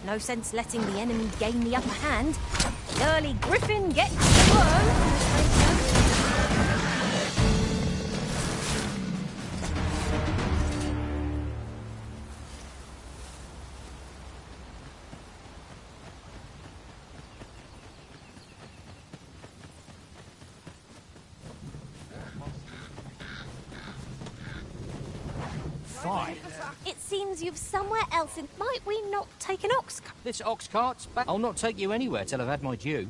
No sense letting the enemy gain the upper hand. The early griffin gets the worm. It seems you've somewhere else in... Might we not take an ox cart? This ox cart's back. I'll not take you anywhere till I've had my due.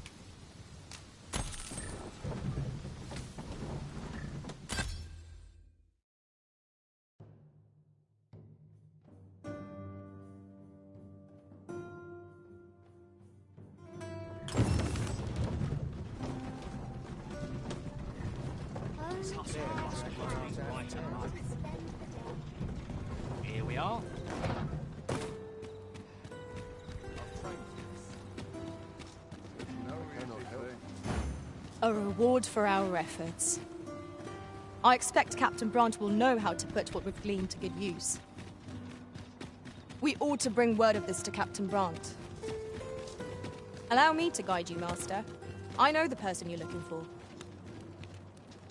Here we are. A reward for our efforts. I expect Captain Brant will know how to put what we've gleaned to good use. We ought to bring word of this to Captain Brant. Allow me to guide you, Master. I know the person you're looking for.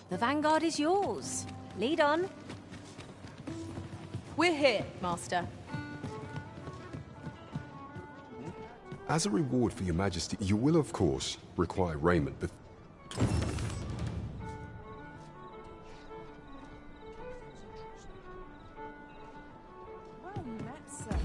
The vanguard is yours. Lead on. We're here, Master. As a reward for your majesty, you will, of course, require raiment, but... Well met, sir.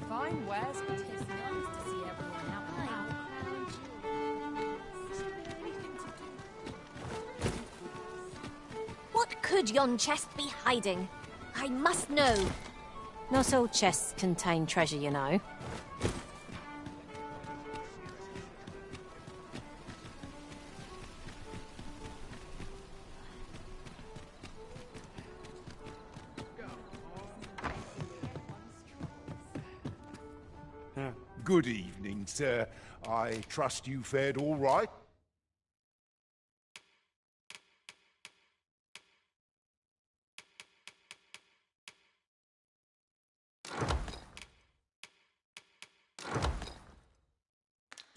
Fine wares, but it's nice to see everyone out and about. What could yon chest be hiding? I must know. Not all chests contain treasure, you know. Good evening, sir. I trust you fared all right?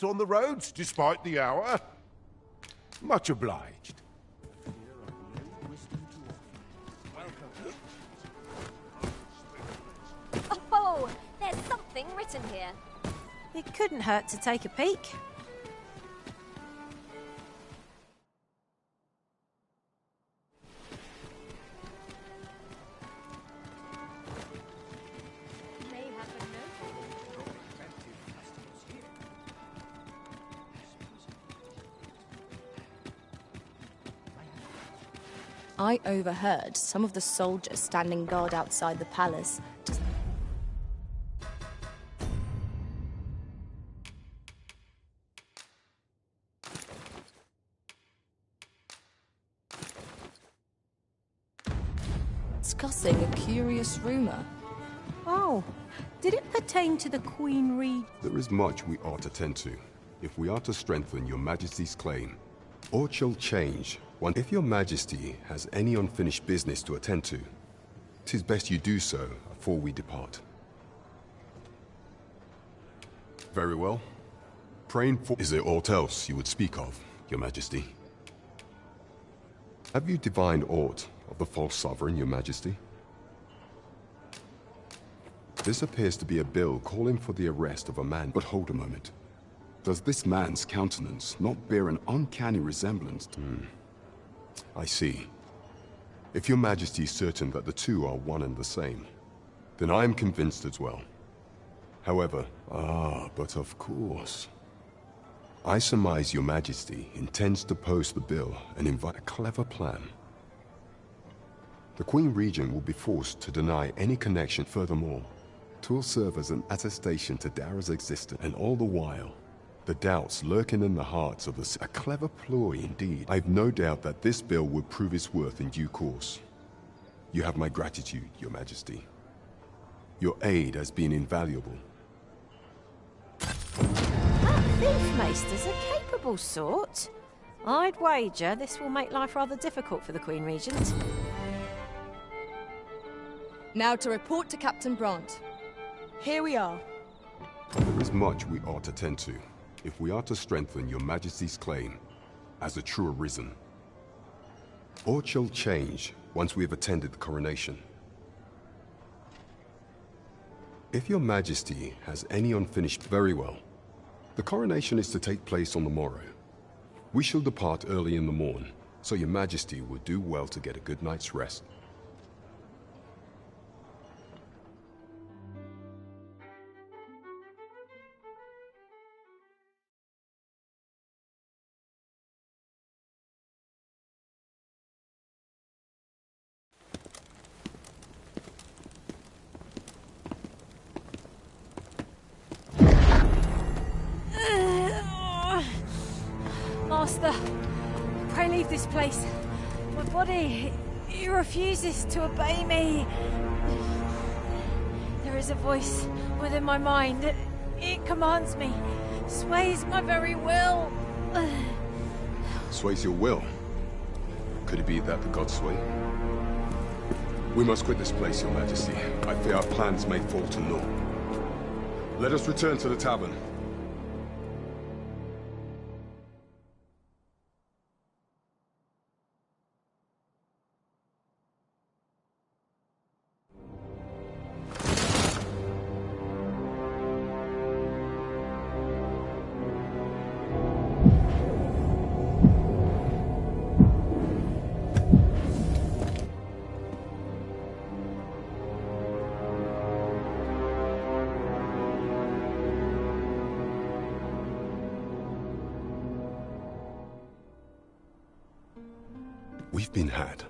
On the roads, despite the hour? Much obliged. Oh, there's something written here. It couldn't hurt to take a peek. I overheard some of the soldiers standing guard outside the palace. Discussing a curious rumor. Oh, did it pertain to the Queen Regent? There is much we ought to tend to, if we are to strengthen your majesty's claim. Aught shall change. If your majesty has any unfinished business to attend to, 'tis best you do so before we depart. Very well. Praying for... Is there aught else you would speak of, your majesty? Have you divined aught of the false sovereign, your majesty? This appears to be a bill calling for the arrest of a man. But hold a moment. Does this man's countenance not bear an uncanny resemblance to... I see. If your majesty is certain that the two are one and the same, then I am convinced as well. However, but of course. I surmise your majesty intends to post the bill and invite a clever plan. The Queen Regent will be forced to deny any connection. Furthermore, 'twill serve as an attestation to Dara's existence, and all the while, the doubts lurking in the hearts of the... A clever ploy indeed. I've no doubt that this bill would prove its worth in due course. You have my gratitude, Your Majesty. Your aid has been invaluable. That thief maester's a capable sort. I'd wager this will make life rather difficult for the Queen Regent. Now to report to Captain Brant. Here we are. There is much we ought to tend to, if we are to strengthen Your Majesty's claim as a true Arisen. Aught shall change once we have attended the coronation. If Your Majesty has any unfinished... Very well. The coronation is to take place on the morrow. We shall depart early in the morn, so Your Majesty would do well to get a good night's rest. Master, pray leave this place. My body, it refuses to obey me. There is a voice within my mind. It commands me, sways my very will. Sways your will? Could it be that the gods sway? We must quit this place, Your Majesty. I fear our plans may fall to naught. Let us return to the tavern. We've been had.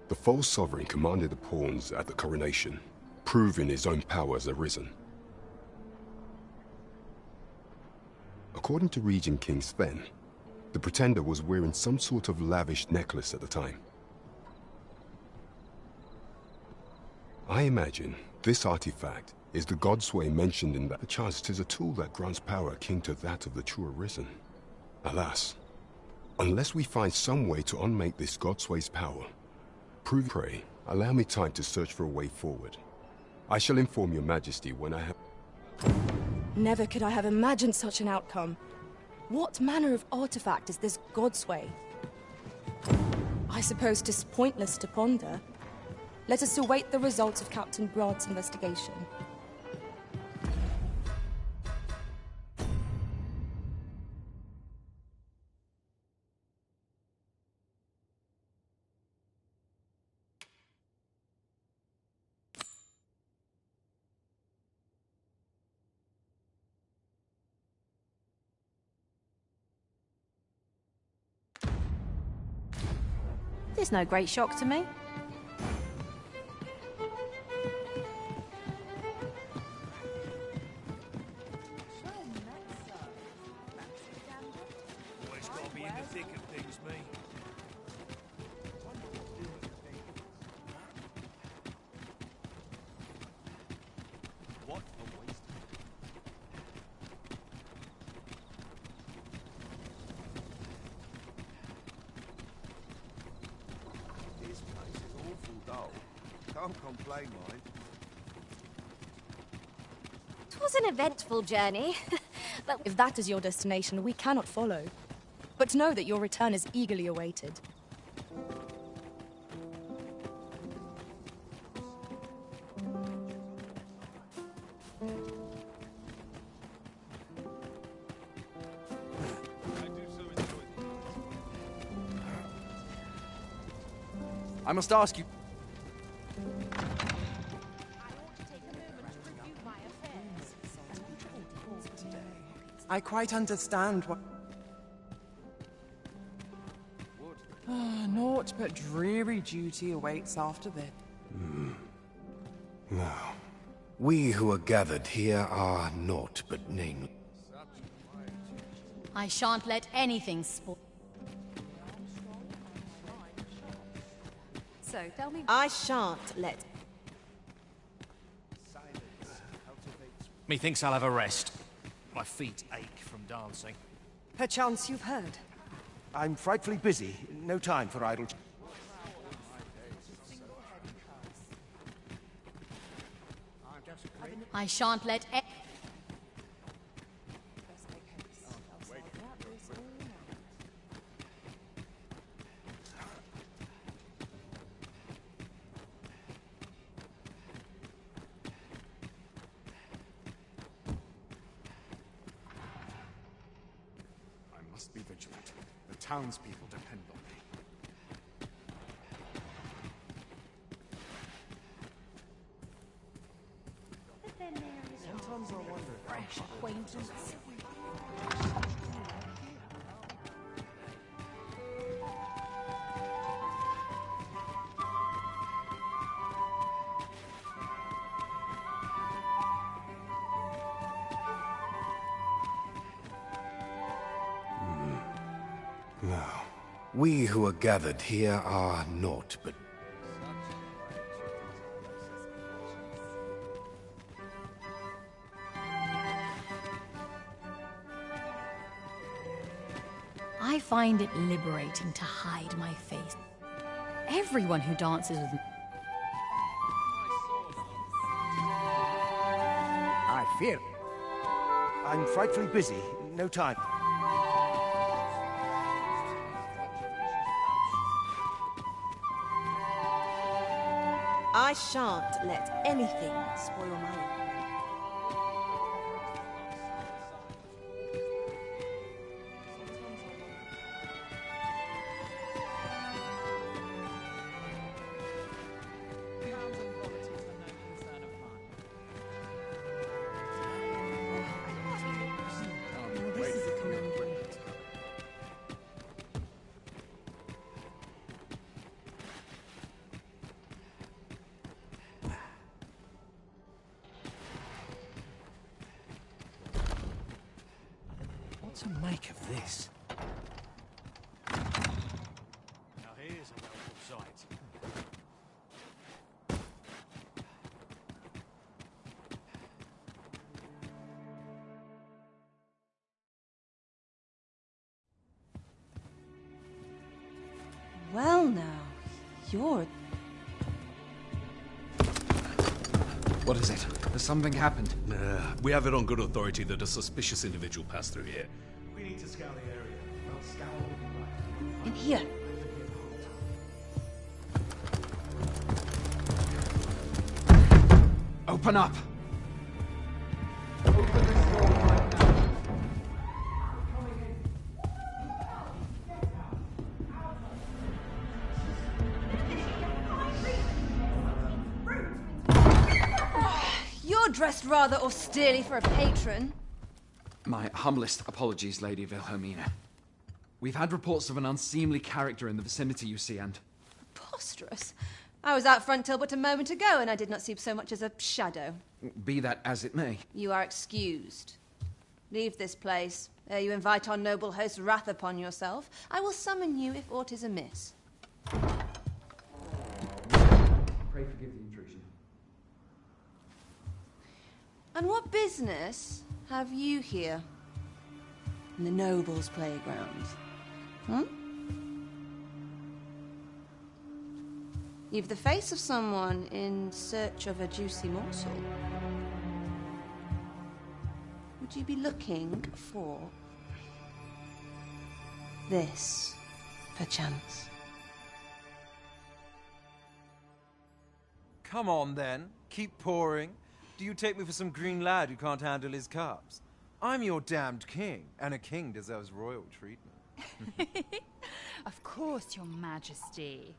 The false sovereign commanded the pawns at the coronation, proving his own power as Arisen. According to Regent King Sven, the Pretender was wearing some sort of lavish necklace at the time. I imagine this artifact is the Godsway mentioned in that. Perchance 'tis a tool that grants power akin to that of the true Arisen. Alas, unless we find some way to unmake this Godsway's power, pray, allow me time to search for a way forward. I shall inform Your Majesty when I have... Never could I have imagined such an outcome. What manner of artifact is this Godsway? I suppose 'tis pointless to ponder. Let us await the results of Captain Brant's investigation. There's no great shock to me. Always got to be in the thick of things, me. What a waste. This place is awful dull. Can't complain, mind. It was an eventful journey, but If that is your destination, we cannot follow. But know that your return is eagerly awaited. I must ask you... I quite understand what... Naught but dreary duty awaits after this. Now, we who are gathered here are naught but nameless. I shan't let anything spoil. So, tell me. I shan't let. Methinks I'll have a rest. My feet ache from dancing. Perchance you've heard. I'm frightfully busy. No time for idle... I shan't let. I must be vigilant. The townspeople depend on me. Sometimes I wonder... Fresh acquaintance. Now, we who are gathered here are naught but... I find it liberating to hide my face. Everyone who dances with me. I fear... I'm frightfully busy. No time. I shan't let anything spoil my evening. What to make of this? Now here's a welcome sight. Well now, you're... What is it? Has something happened? We have it on good authority that a suspicious individual passed through here. We need to scour the area. Well, scour In here. Open up! You're dressed rather austerely for a patron. My humblest apologies, Lady Wilhelmina. We've had reports of an unseemly character in the vicinity, you see, and... Preposterous. I was out front till but a moment ago, and I did not see so much as a shadow. Be that as it may. You are excused. Leave this place, ere you invite our noble host's wrath upon yourself. I will summon you if aught is amiss. Pray forgive the intrusion. And what business have you here? In the nobles' playground? Hmm? You've the face of someone in search of a juicy morsel. Would you be looking for this, perchance? Come on, then. Keep pouring. Do you take me for some green lad who can't handle his cups? I'm your damned king, and a king deserves royal treatment. Of course, Your Majesty.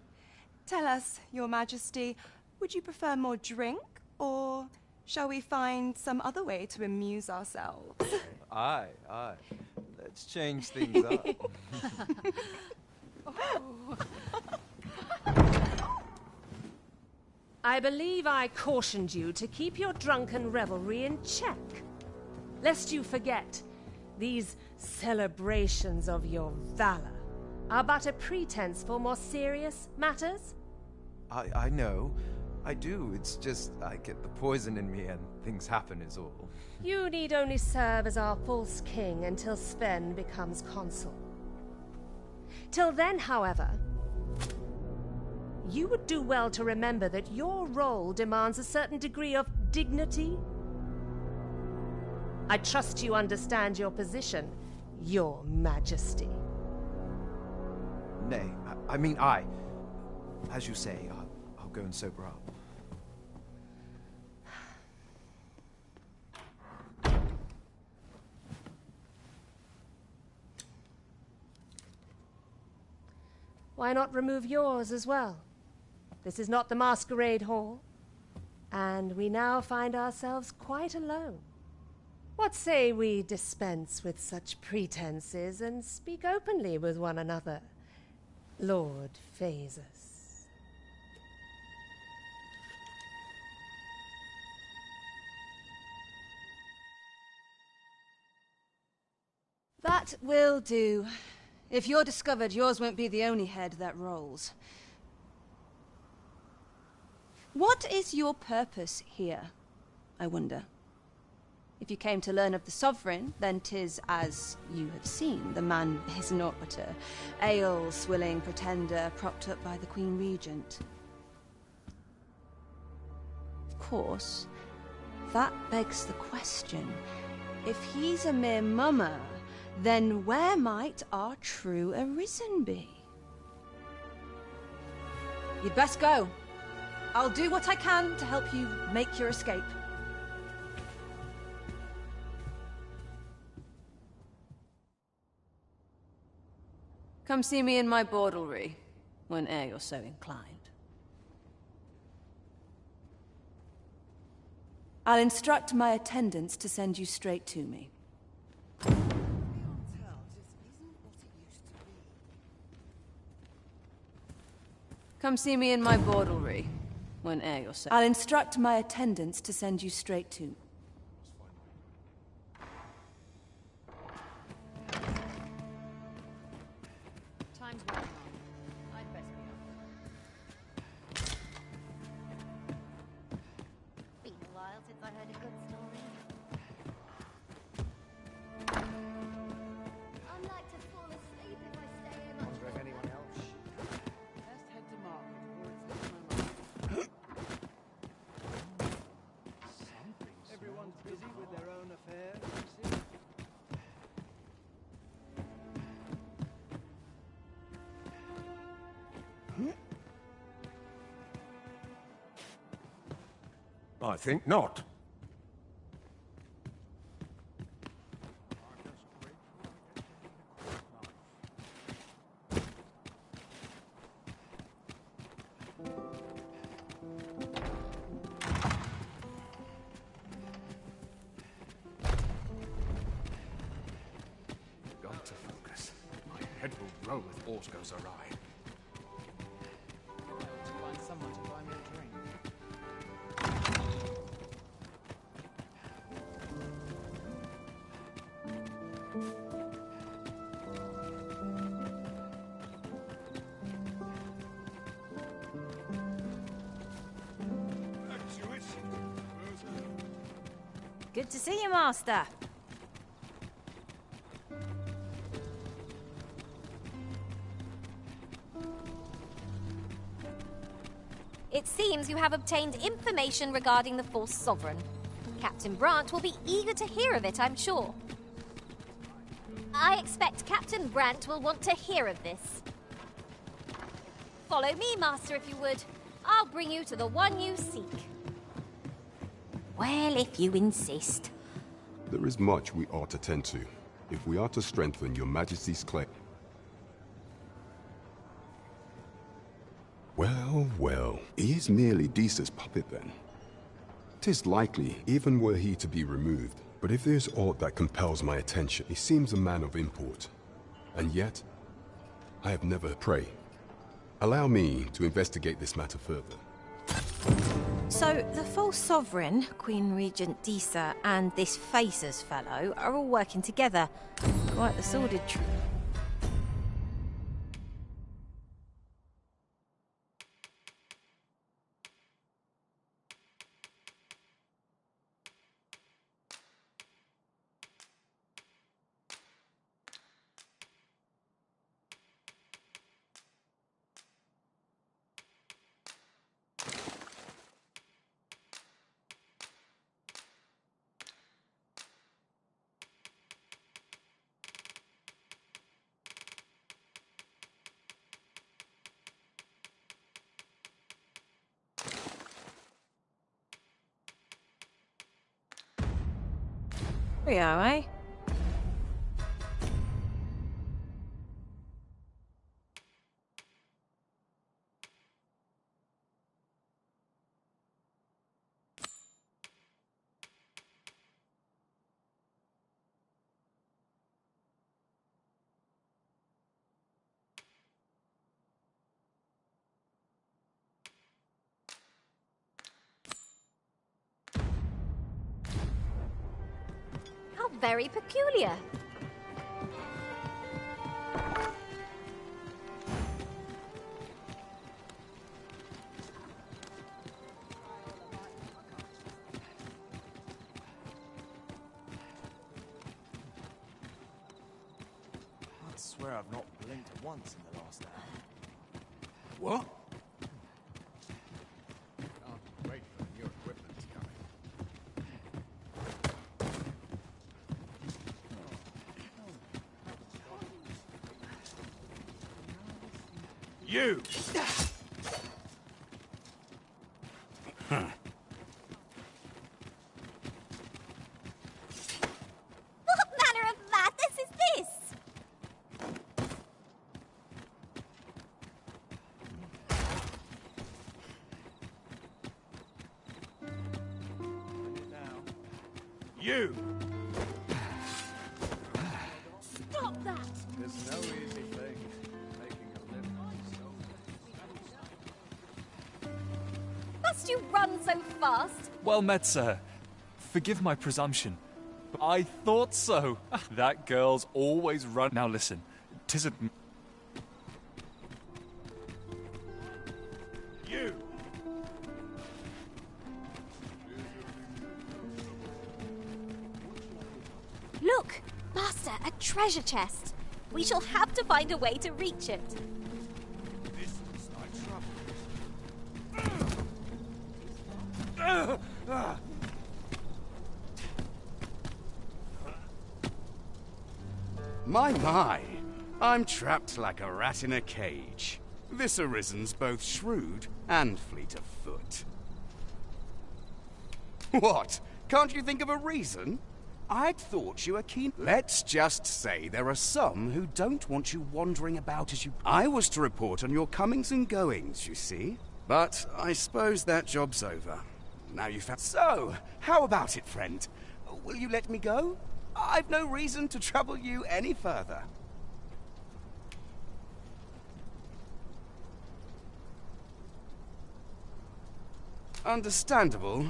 Tell us, Your Majesty, would you prefer more drink, or shall we find some other way to amuse ourselves? Aye, aye. Let's change things up. Oh. I believe I cautioned you to keep your drunken revelry in check. Lest you forget, these celebrations of your valor are but a pretense for more serious matters. I know. I do. It's just I get the poison in me and things happen is all. You need only serve as our false king until Sven becomes consul. Till then, however, you would do well to remember that your role demands a certain degree of dignity. I trust you understand your position, Your Majesty. Nay, as you say, I'll go and sober up. Why not remove yours as well? This is not the masquerade hall, and we now find ourselves quite alone. What say we dispense with such pretenses and speak openly with one another, Lord Phaesus? That will do. If you're discovered, yours won't be the only head that rolls. What is your purpose here, I wonder? If you came to learn of the Sovereign, then 'tis as you have seen. The man is naught but a ale-swilling pretender propped up by the Queen Regent. Of course, that begs the question. If he's a mere mummer, then where might our true Arisen be? You'd best go. I'll do what I can to help you make your escape. Come see me in my bordlery, whene'er you're so inclined. I'll instruct my attendants to send you straight to me. Come see me in my bordlery, whene'er you're so... I'll instruct my attendants to send you straight to me. Time's running on. I'd best be off. Been a while since I heard a good story. I'd like to fall asleep if I stay here much longer. Anyone else? Let's head to market before it slips my mind. Everyone's busy with their own affairs, you see. I think not. Got to focus. My head will roll if aught goes awry. To find someone to buy me a drink. Good to see you, Master. It seems you have obtained information regarding the false sovereign. Captain Brant will be eager to hear of it, I'm sure. I expect Captain Brant will want to hear of this. Follow me, Master, if you would. I'll bring you to the one you seek. Well, if you insist. There is much we ought to tend to, if we are to strengthen your Majesty's claim. Well, well, he is merely Disa's puppet then. 'Tis likely, even were he to be removed, but if there's aught that compels my attention, he seems a man of import. And yet, I have never... Pray, allow me to investigate this matter further. So, the false sovereign, Queen Regent Disa, and this Facers fellow are all working together. Quite the sordid we are, eh? How very peculiar. I swear I've not blinked once in the last hour. What? Can't wait for the new equipment coming. You! What manner of madness is this? You! Stop that! There's no easy thing. Making a living. Must you run so fast? Well met, sir. Forgive my presumption, but I thought so. That girl's always run. Now listen, 'tisn't. You! Look, Master, a treasure chest. We shall have to find a way to reach it. This looks like trouble. My, I'm trapped like a rat in a cage. This Arisen's both shrewd and fleet of foot. What? Can't you think of a reason? I'd thought you were keen. Let's just say there are some who don't want you wandering about as you... I was to report on your comings and goings, you see. But I suppose that job's over. Now you've found... So, how about it, friend? Will you let me go? I've no reason to trouble you any further. Understandable.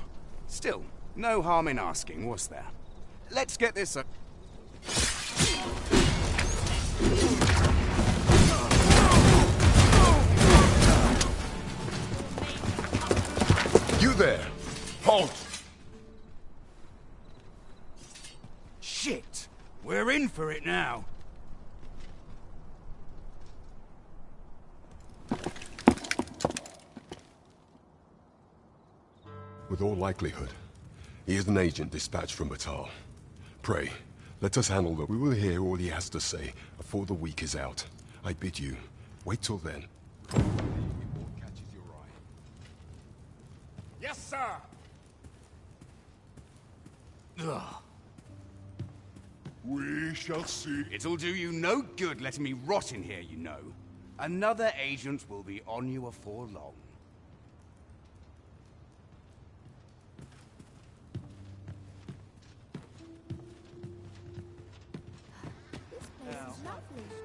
Still, no harm in asking, was there? Let's get this up. You there! Halt! Shit! We're in for it now. With all likelihood, he is an agent dispatched from Batal. Pray, let us handle that. We will hear all he has to say before the week is out. I bid you, wait till then. Catches your eye. Yes, sir! Ugh. We shall see. It'll do you no good letting me rot in here, you know. Another agent will be on you afore long.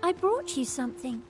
I brought you something.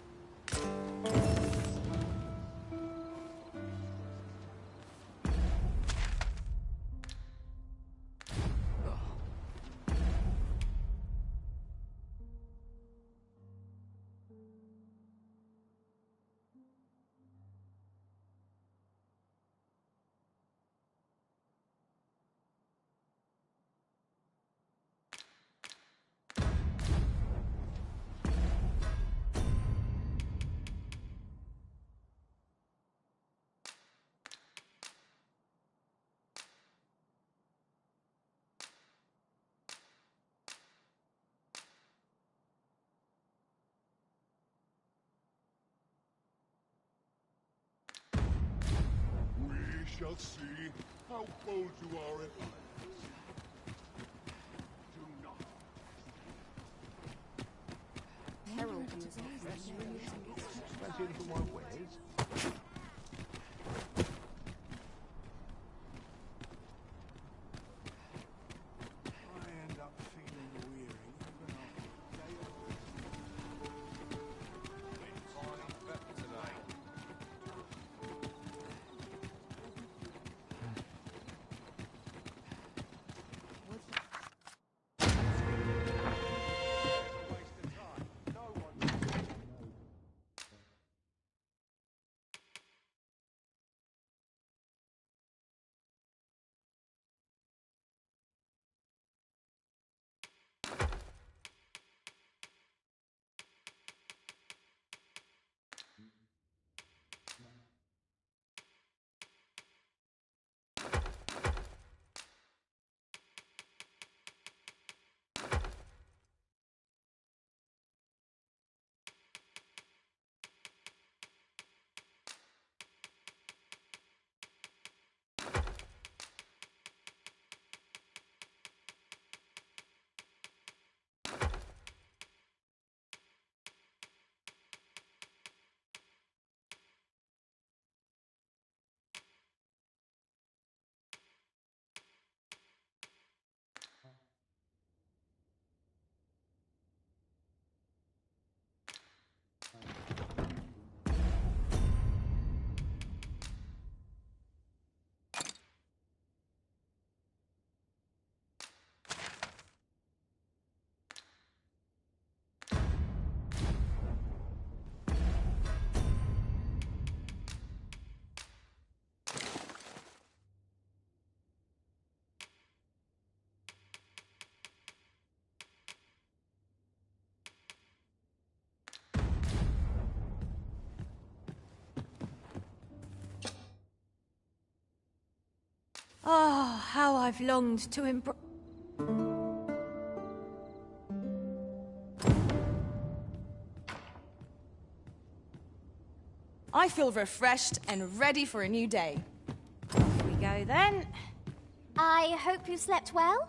shall see how bold you are at last. Do not. Herald Went in for my wares. I end up feeling weary even after a day of Oh, how I've longed to embrace. I feel refreshed and ready for a new day. Off we go then. I hope you slept well?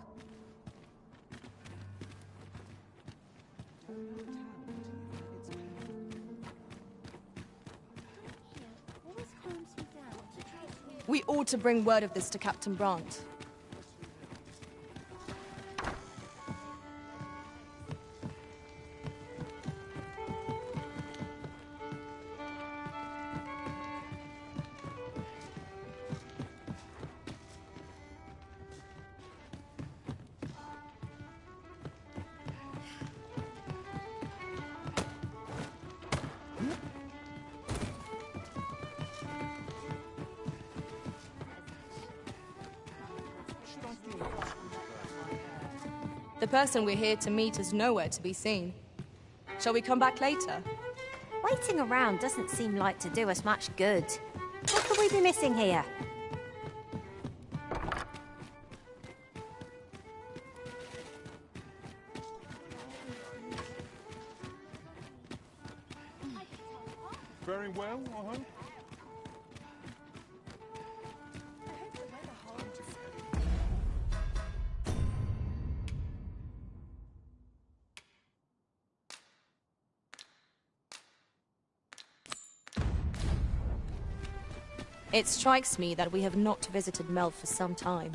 We ought to bring word of this to Captain Brandt. The person we're here to meet is nowhere to be seen. Shall we come back later? Waiting around doesn't seem like to do us much good. What could we be missing here? Very well, I hope. It strikes me that we have not visited Melve for some time.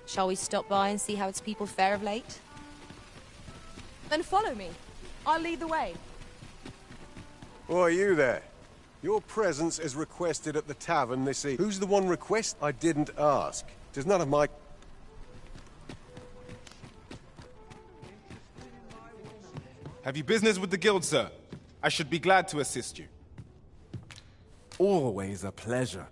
Shall we stop by and see how its people fare of late? Then follow me. I'll lead the way. Why, you there? Your presence is requested at the tavern this evening. Who's the one request? I didn't ask. 'Tis none of my... Have you business with the guild, sir? I should be glad to assist you. Always a pleasure.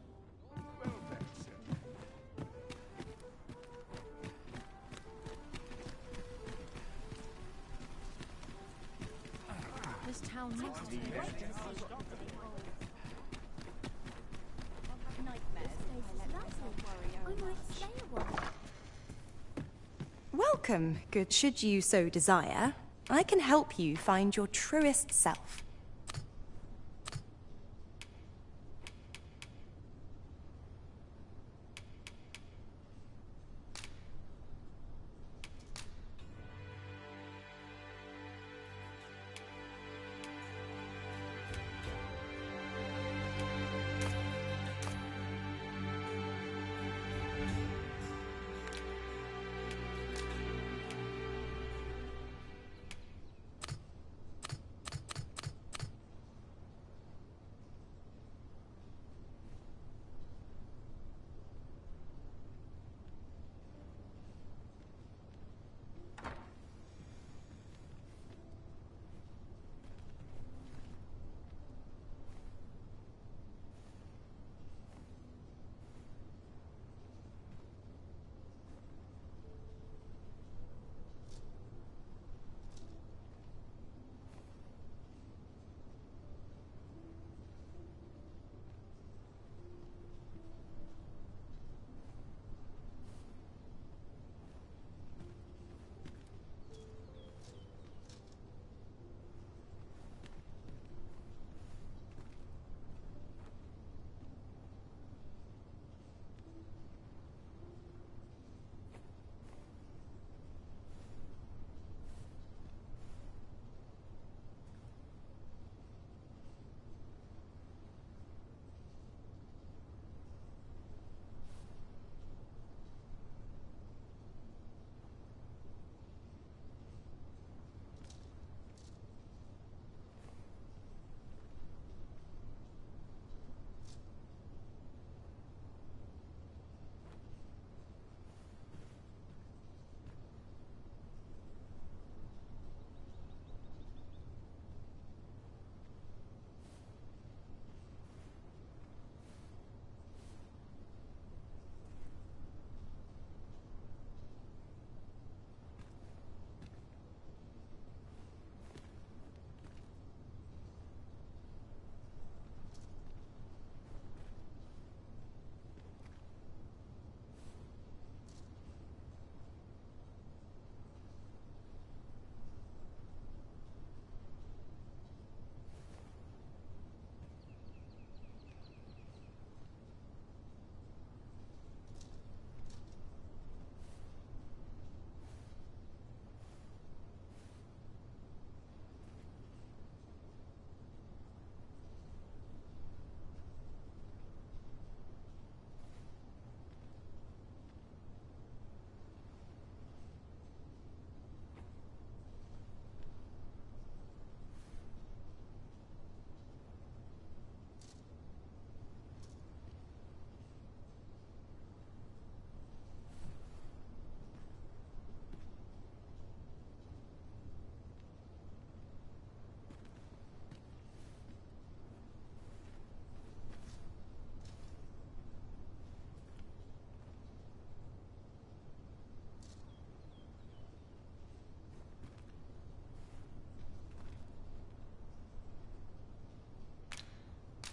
This town must be Welcome, good should you so desire. I can help you find your truest self.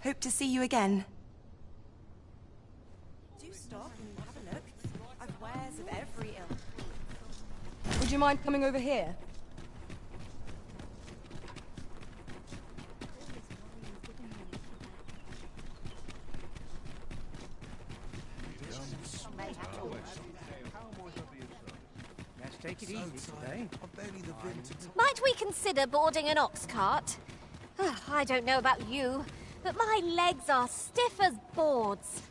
Hope to see you again. Do stop and have a look. I've wares of every ilk. Would you mind coming over here? Let's take it easy today. Might we consider boarding an ox cart? I don't know about you, but my legs are stiff as boards.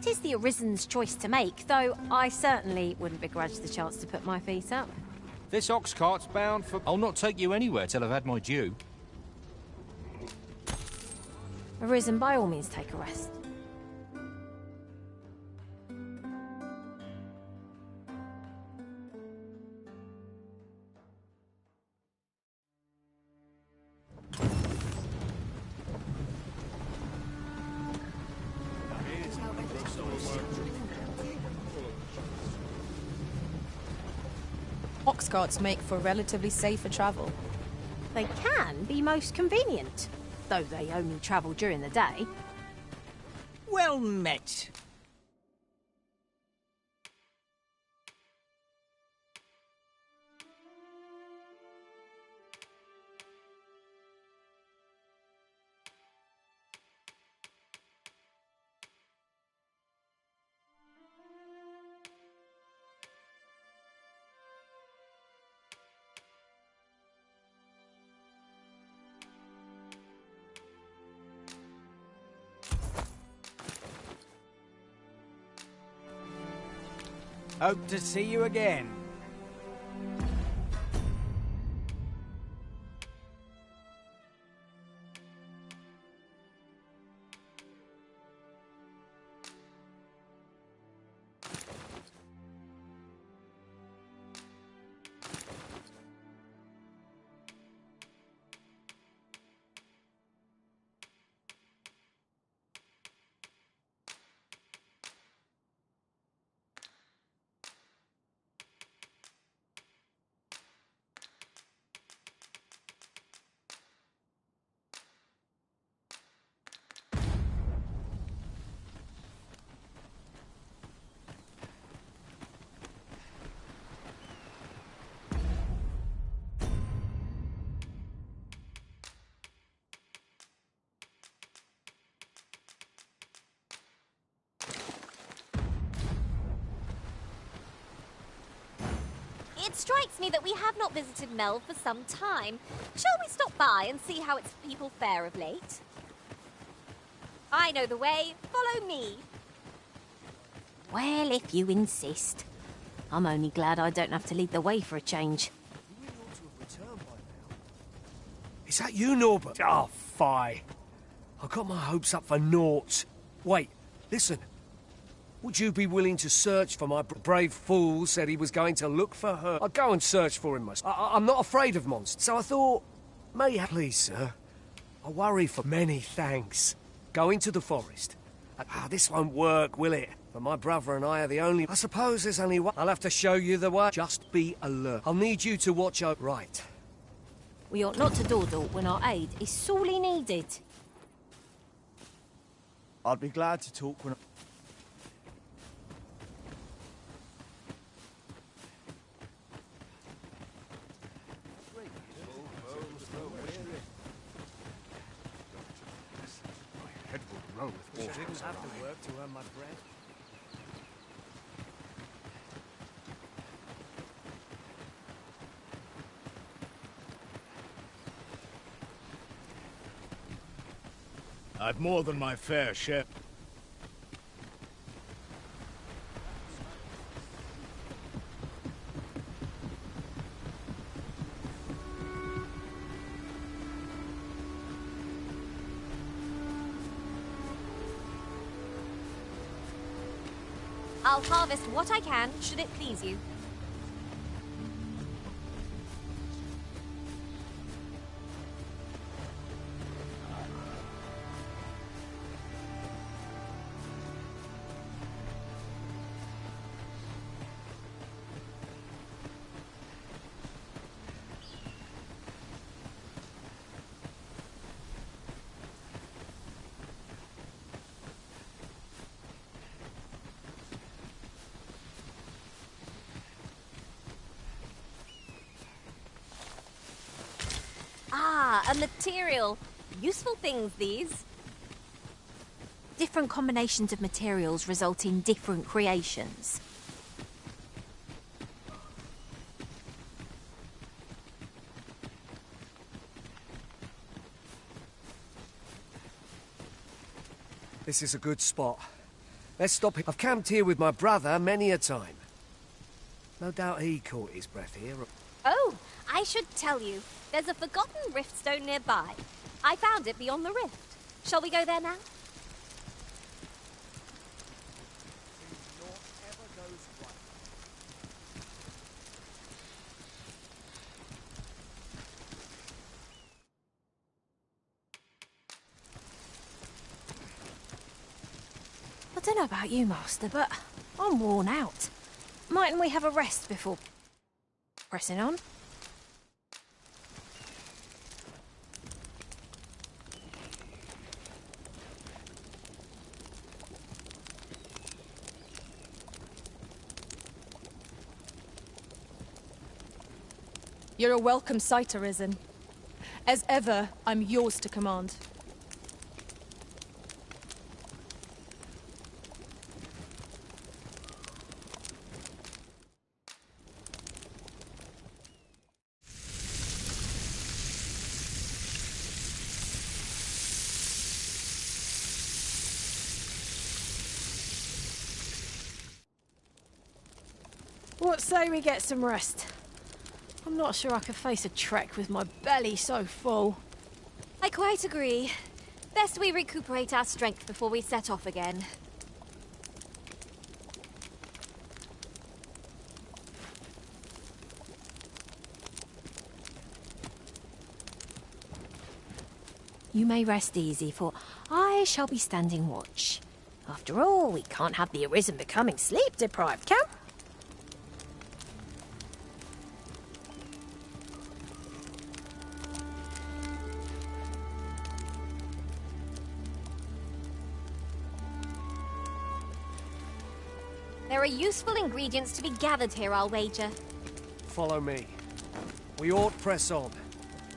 'Tis the Arisen's choice to make, though I certainly wouldn't begrudge the chance to put my feet up. This ox cart's bound for... I'll not take you anywhere till I've had my due. Arisen, by all means, take a rest. Ox carts make for relatively safer travel. They can be most convenient, though they only travel during the day. Well met. Hope to see you again. It strikes me that we have not visited Mel for some time. Shall we stop by and see how its people fare of late? I know the way. Follow me. Well, if you insist. I'm only glad I don't have to lead the way for a change. Is that you, Norbert? Oh, fie. I got my hopes up for naught. Wait, listen. Would you be willing to search for my brave fool said he was going to look for her? I'd go and search for him myself. I'm not afraid of monsters, so I thought, please, sir. I worry for many thanks. Go into the forest. This won't work, will it? But my brother and I are the only... I suppose there's only one. I'll have to show you the way. Just be alert. I'll need you to watch out. Right. We ought not to dawdle when our aid is sorely needed. I'd be glad to talk when... Didn't have to work to earn my bread. I've more than my fair share. I'll harvest what I can, should it please you. a material. Useful things, these. Different combinations of materials result in different creations. This is a good spot. Let's stop here. I've camped here with my brother many a time. No doubt he caught his breath here. Oh, I should tell you. There's a forgotten rift stone nearby. I found it beyond the rift. Shall we go there now? I don't know about you, Master, but I'm worn out. Mightn't we have a rest before pressing on? You're a welcome sight, Arisen. As ever, I'm yours to command. What say we get some rest? I'm not sure I could face a trek with my belly so full. I quite agree. Best we recuperate our strength before we set off again. You may rest easy, for I shall be standing watch. After all, we can't have the Arisen becoming sleep-deprived, can we? There are useful ingredients to be gathered here, I'll wager. Follow me. We ought press on,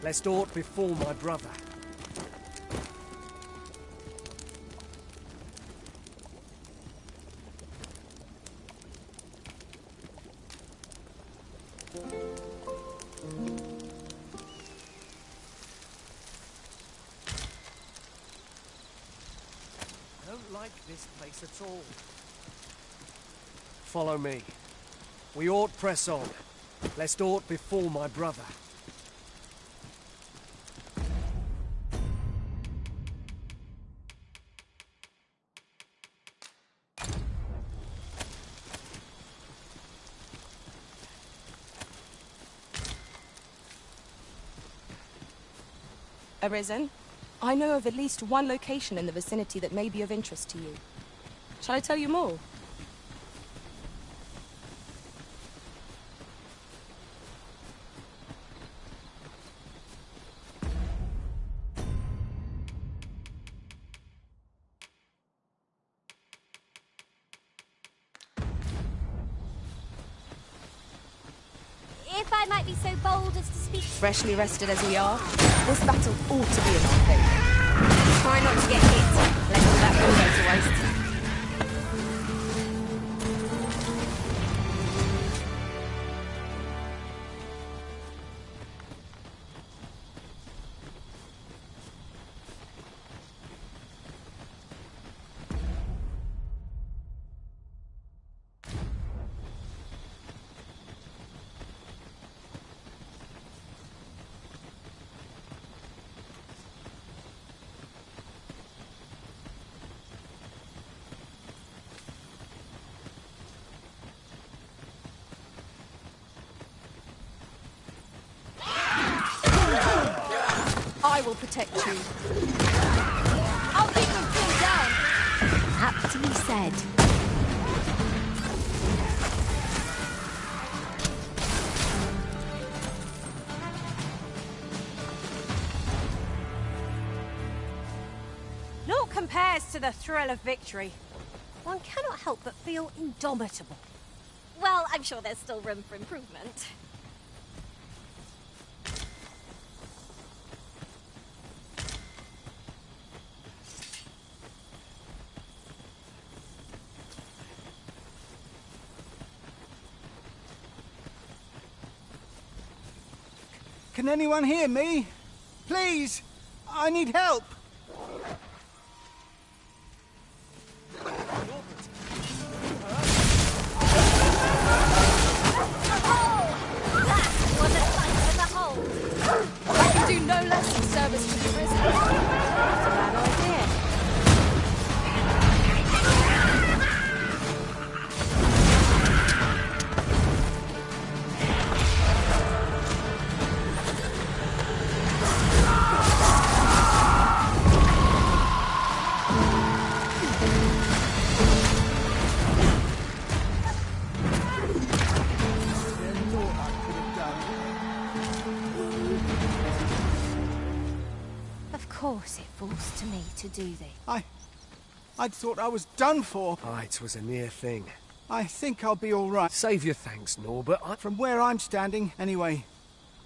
lest aught befall my brother. I don't like this place at all. Follow me. We ought press on, lest aught befall my brother. Arisen, I know of at least one location in the vicinity that may be of interest to you. Shall I tell you more? If I might be so bold as to speak... Freshly rested as we are, this battle ought to be in our favour. Try not to get hit. Let all that will go to waste. I will protect you. I'll keep them pulled down. Aptly said. Naught compares to the thrill of victory. One cannot help but feel indomitable. Well, I'm sure there's still room for improvement. Can anyone hear me? Please! I need help! I can do no less in service to the risen. That's a bad idea. Of course it falls to me to do this. I'd thought I was done for. Aye, it was a near thing. I think I'll be all right. Save your thanks, Norbert. From where I'm standing, anyway.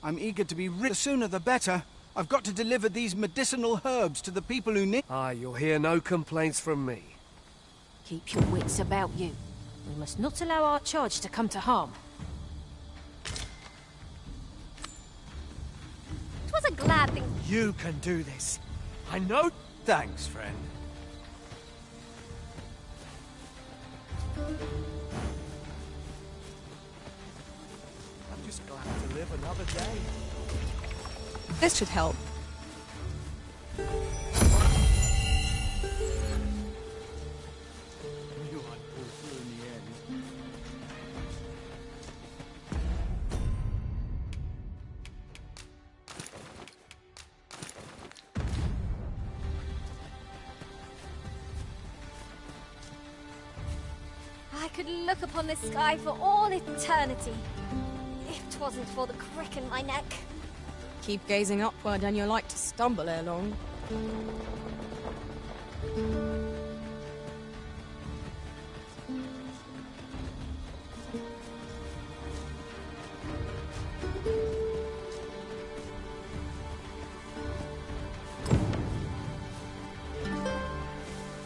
I'm eager to be rid. The sooner the better. I've got to deliver these medicinal herbs to the people who need. Aye, you'll hear no complaints from me. Keep your wits about you. We must not allow our charge to come to harm. It was a glad thing. You can do this. I know. Thanks, friend. I'm just glad to live another day. This should help. I could look upon this sky for all eternity. If 'twasn't for the crick in my neck. Keep gazing upward and you're like to stumble ere long.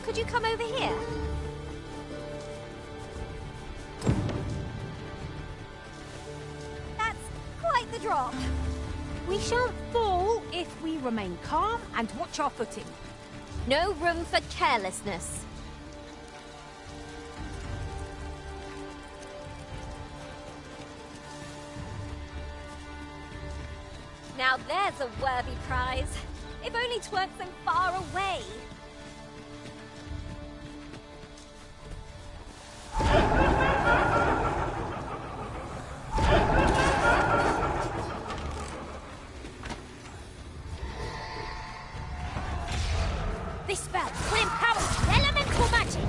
Could you come over here? That's quite the drop. We shan't fall if we remain calm and watch our footing. No room for carelessness. Now there's a worthy prize. If only 'tweren't so far away. This spell will empower elemental magic.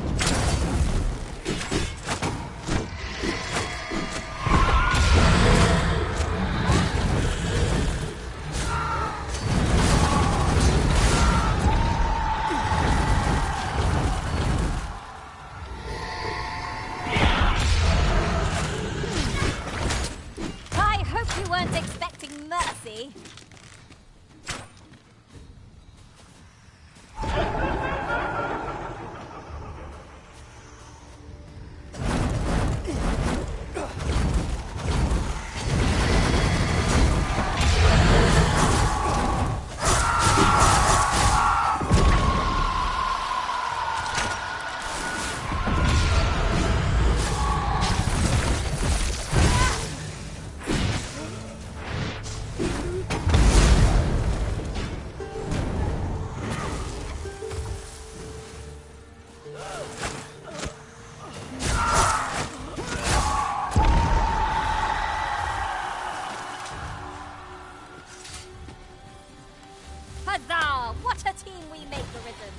I hope you weren't expecting mercy. Huzzah! What a team we make, the Risen!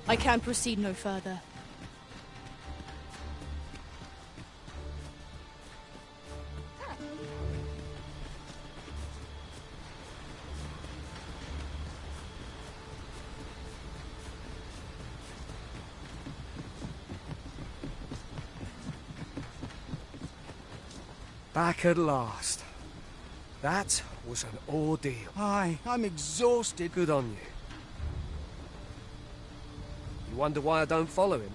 I can proceed no further. Back at last. That was an ordeal. Aye, I'm exhausted. Good on you. You wonder why I don't follow him?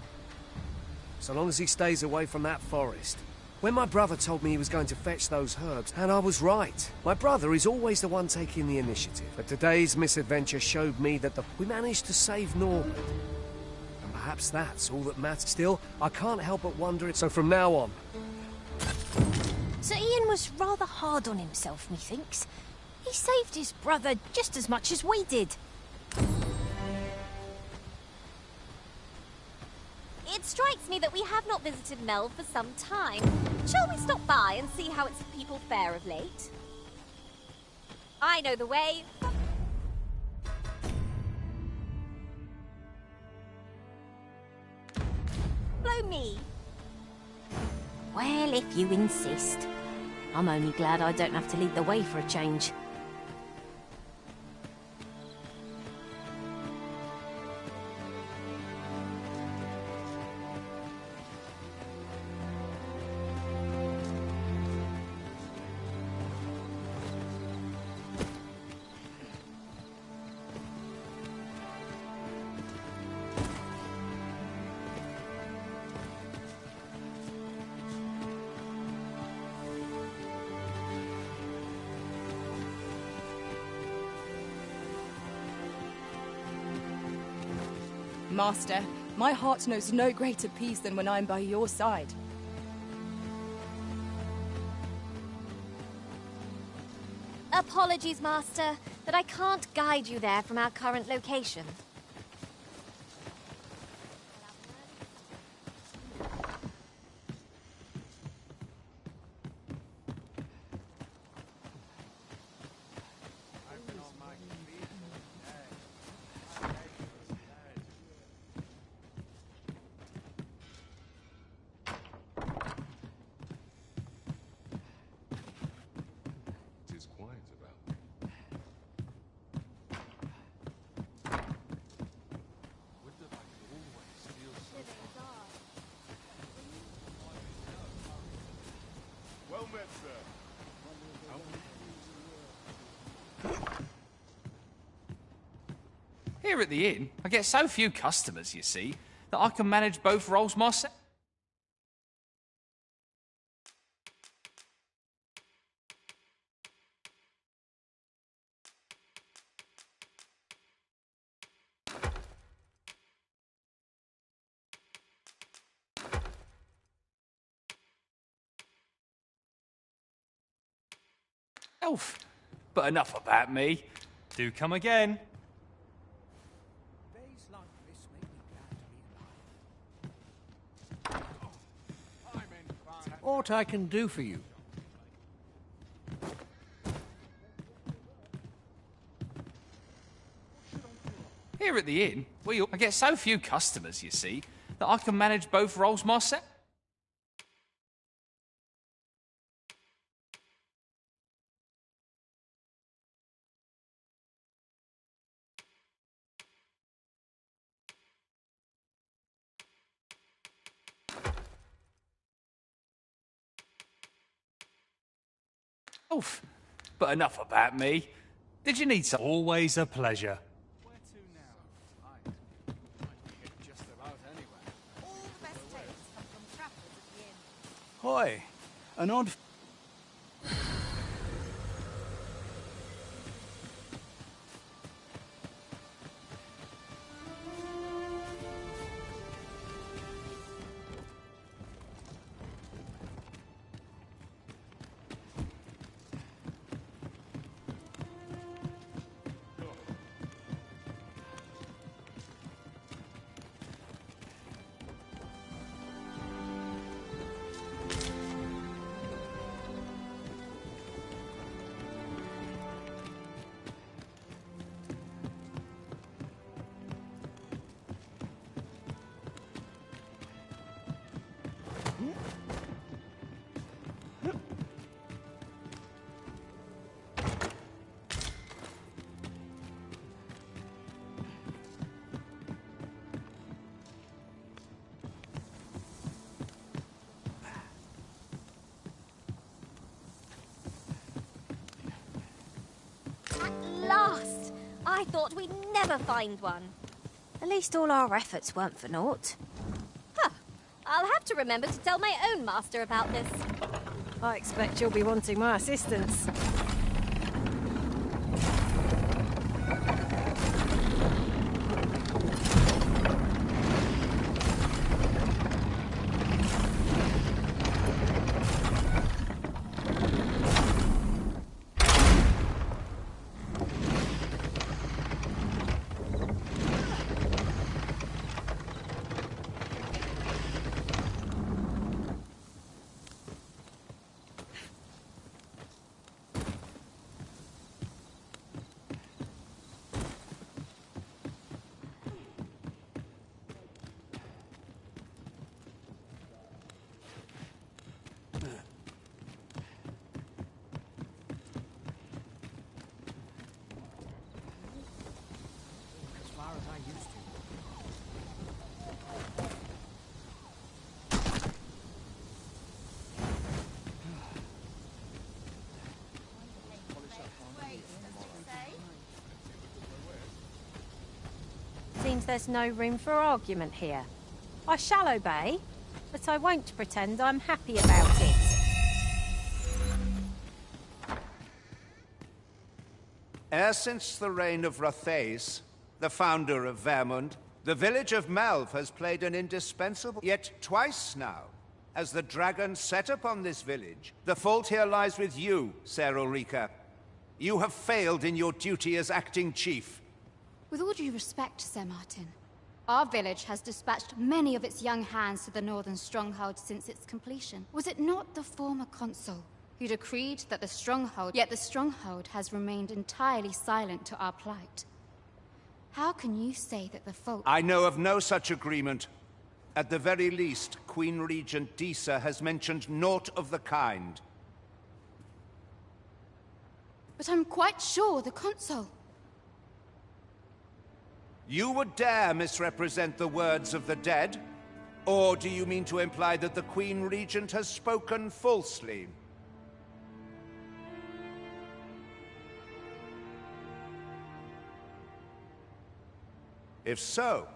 So long as he stays away from that forest. When my brother told me he was going to fetch those herbs, and I was right. My brother is always the one taking the initiative. But today's misadventure showed me that we managed to save Norbert. And perhaps that's all that matters. Still, I can't help but wonder. So from now on, Sir Ian was rather hard on himself, methinks. He saved his brother just as much as we did. It strikes me that we have not visited Mel for some time. Shall we stop by and see how its people fare of late? I know the way. Blow me. Well, if you insist. I'm only glad I don't have to lead the way for a change. Master, my heart knows no greater peace than when I'm by your side. Apologies, Master, that I can't guide you there from our current location. Here at the inn, I get so few customers, you see, that I can manage both roles myself. Elf. But enough about me. Do come again. Aught I can do for you? Here at the inn, I get so few customers, you see, that I can manage both roles myself. Oof. But enough about me. Did you need some? Always a pleasure. Hoy, an odd... I thought we'd never find one. At least all our efforts weren't for naught. Huh. I'll have to remember to tell my own master about this. I expect you'll be wanting my assistance. Seems there's no room for argument here. I shall obey, but I won't pretend I'm happy about it. E'er since the reign of Rothaeus, the founder of Vermund, the village of Melve has played an indispensable... Yet twice now, as the dragon set upon this village, the fault here lies with you, Ser Ulrika. You have failed in your duty as acting chief. With all due respect, Sir Martin, our village has dispatched many of its young hands to the northern stronghold since its completion. Was it not the former consul who decreed that the stronghold... Yet the stronghold has remained entirely silent to our plight. How can you say that the fault... I know of no such agreement. At the very least, Queen Regent Disa has mentioned naught of the kind. But I'm quite sure the consul... You would dare misrepresent the words of the dead? Or do you mean to imply that the Queen Regent has spoken falsely? If so,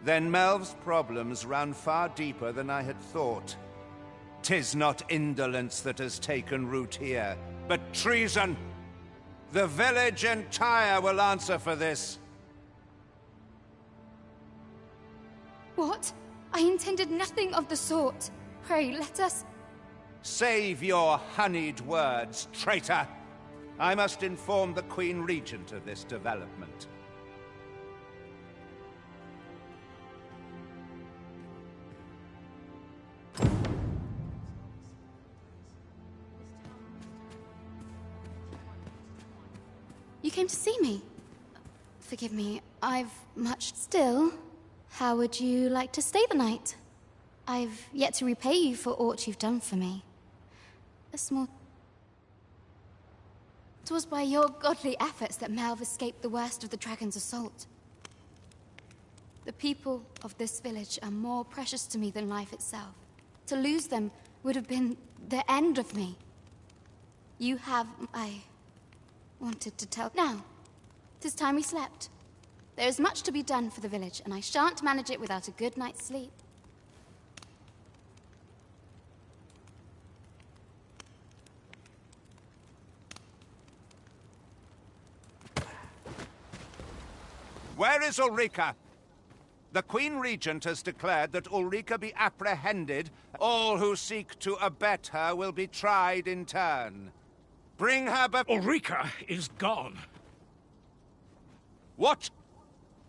then Melve's problems run far deeper than I had thought. 'Tis not indolence that has taken root here, but treason. The village entire will answer for this. What? I intended nothing of the sort. Pray, let us... Save your honeyed words, traitor! I must inform the Queen Regent of this development. You came to see me? Forgive me, I've much... Still, how would you like to stay the night? I've yet to repay you for aught you've done for me. A small... 'Twas by your godly efforts that Melve escaped the worst of the dragon's assault. The people of this village are more precious to me than life itself. To lose them would have been the end of me. You have... I wanted to tell... Now, 'tis time we slept. There is much to be done for the village, and I shan't manage it without a good night's sleep. Where is Ulrika? The Queen Regent has declared that Ulrika be apprehended. All who seek to abet her will be tried in turn. Bring her back. Ulrika is gone. What?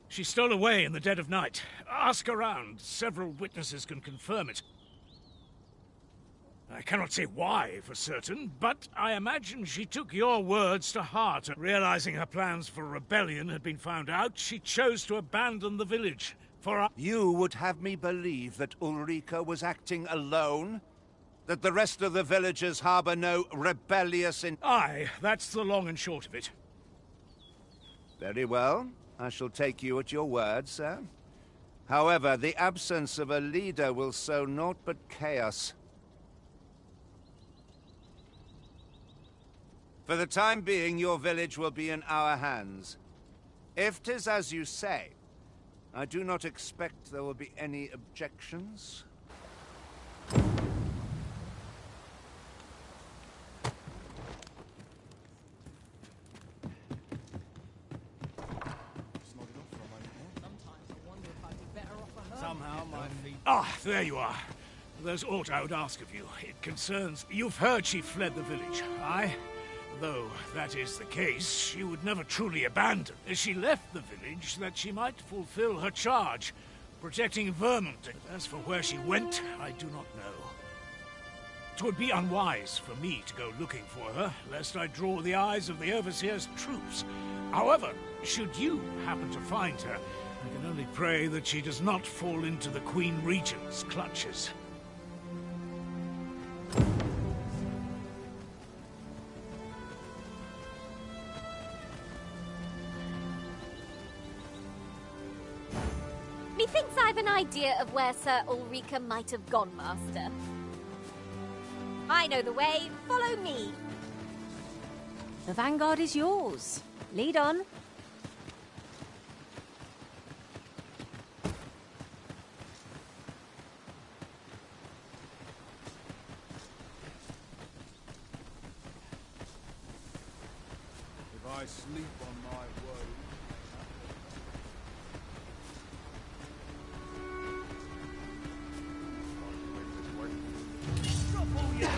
She stole away in the dead of night. Ask around. Several witnesses can confirm it. I cannot say why for certain, but I imagine she took your words to heart. Realizing her plans for rebellion had been found out, she chose to abandon the village. You would have me believe that Ulrika was acting alone? That the rest of the villagers harbor no rebellious in... Aye, that's the long and short of it. Very well. I shall take you at your word, sir. However, the absence of a leader will sow naught but chaos. For the time being, your village will be in our hands. If 'tis as you say, I do not expect there will be any objections. Somehow my feet... Ah, there you are. There's aught I would ask of you. It concerns... You've heard she fled the village, aye? Though that is the case, she would never truly abandon. She left the village that she might fulfill her charge, protecting Vermont. As for where she went, I do not know. 'Twould be unwise for me to go looking for her, lest I draw the eyes of the Overseer's troops. However, should you happen to find her, I can only pray that she does not fall into the Queen Regent's clutches. Methinks I've an idea of where Sir Ulrika might have gone, Master. I know the way. Follow me. The vanguard is yours. Lead on. If I sleep on my woe...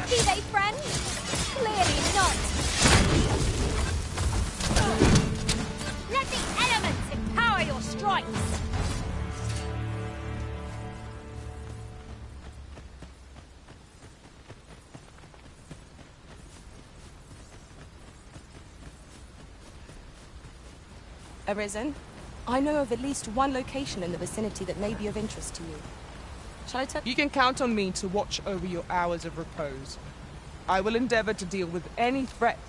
Be they friends? Clearly not. Let the elements empower your strikes. Arisen, I know of at least one location in the vicinity that may be of interest to you. Shall I tell You can count on me to watch over your hours of repose. I will endeavor to deal with any threat.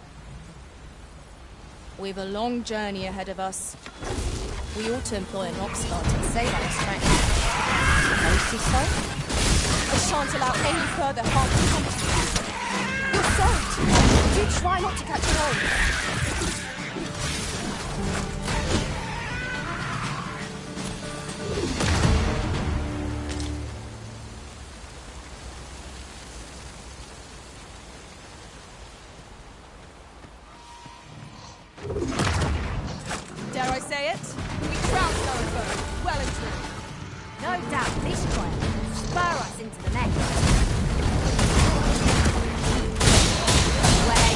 We've a long journey ahead of us. We ought to employ an ox cart and save our strength. Suppose so? I shan't allow any further harm to come to you. You're served. Do try not to catch cold. Dare I say it? We trounced our foe, well and true. No doubt this trial will spur us into the next. Where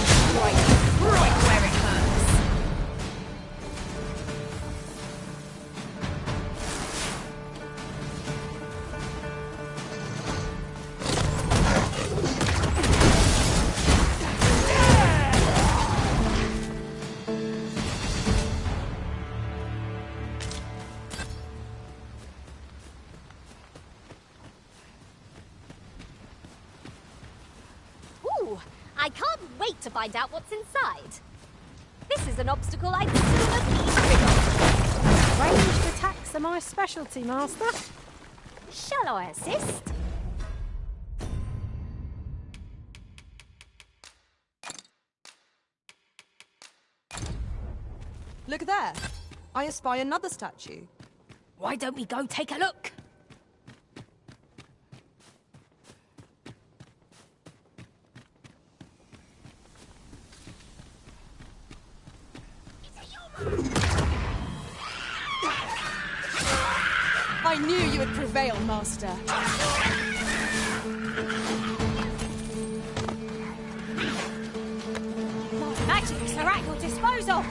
right where it hurts. I can't wait to find out what's inside. This is an obstacle I'd sooner be rid of. Ranged attacks are my specialty, Master. Shall I assist? Look there. I espy another statue. Why don't we go take a look? I knew you would prevail, Master. Magics are at your disposal.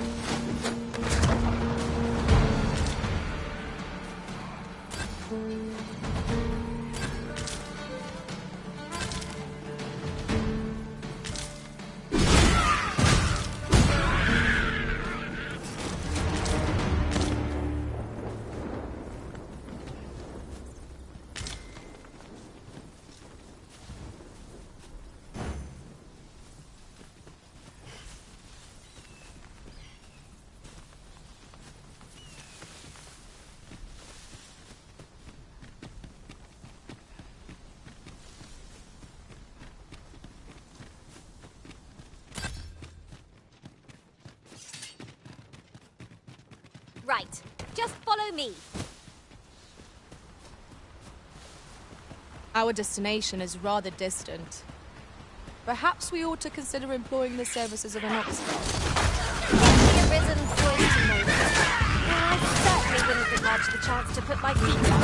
right. Just follow me. Our destination is rather distant. Perhaps we ought to consider employing the services of an Oxford. The Arisen's voice to me. I certainly wouldn't begrudge the chance to put my feet up.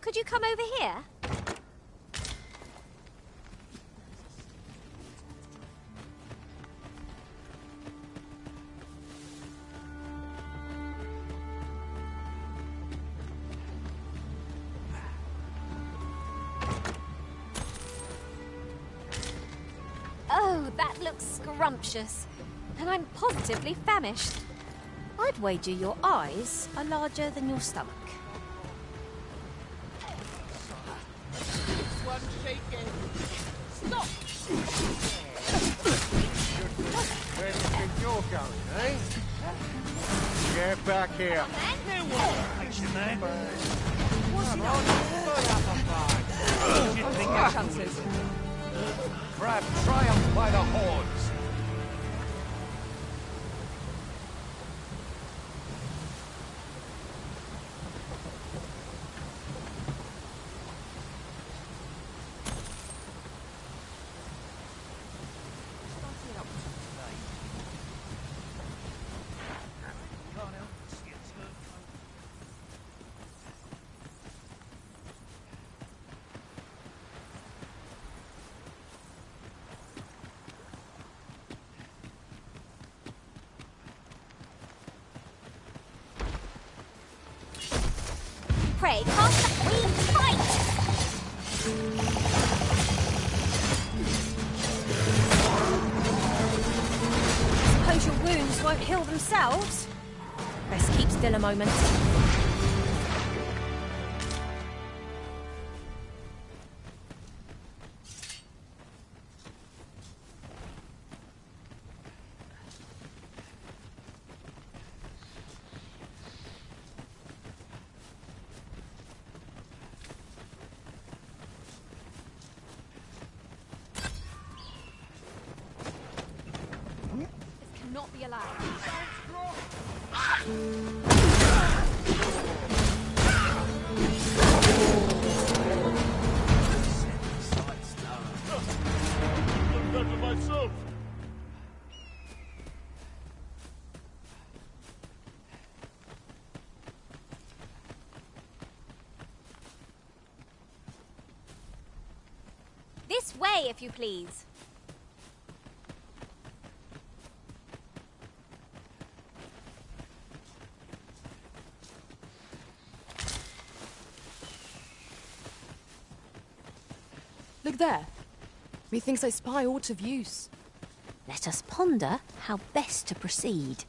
Could you come over here? Oh, that looks scrumptious. And I'm positively famished. I'd wager your eyes are larger than your stomach. Stop! Where do you think you're going, eh? Get back here. Crab triumphed by the horns. Pray, cast we fight! Suppose your wounds won't heal themselves? Best keep still a moment. Not be allowed. Myself. This way, if you please. Look there. Methinks I spy aught of use. Let us ponder how best to proceed.